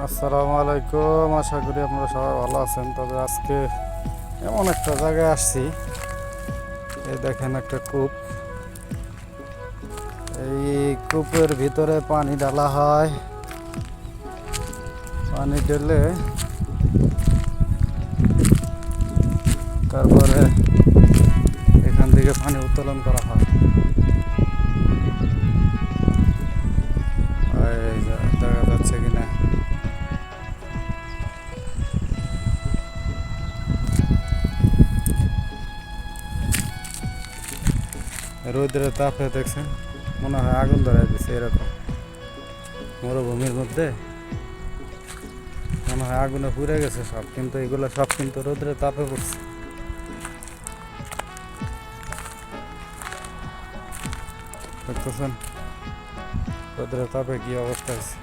আসসালামু আলাইকুম, আশা করি আপনারা সবাই ভালো আছেন। তবে আজকে এমন একটা জায়গায় আসছি, এই দেখেন একটা কূপ। এই কূপের ভিতরে পানি ঢালা হয়। পানি ঢেলে তারপরে এখান থেকে পানি উত্তোলন করা হয়। এই দেখা যাচ্ছে কিনা, রোদের তাপে দেখছেন মনে হয় আগুন ধরাই দিচ্ছে। এরকম মরুভূমির মধ্যে মনে হয় আগুনে পুড়ে গেছে সব, কিন্তু এগুলো সব কিন্তু রোদের তাপে পড়ছে। দেখতেছেন রোদের তাপে কি অবস্থা আছে।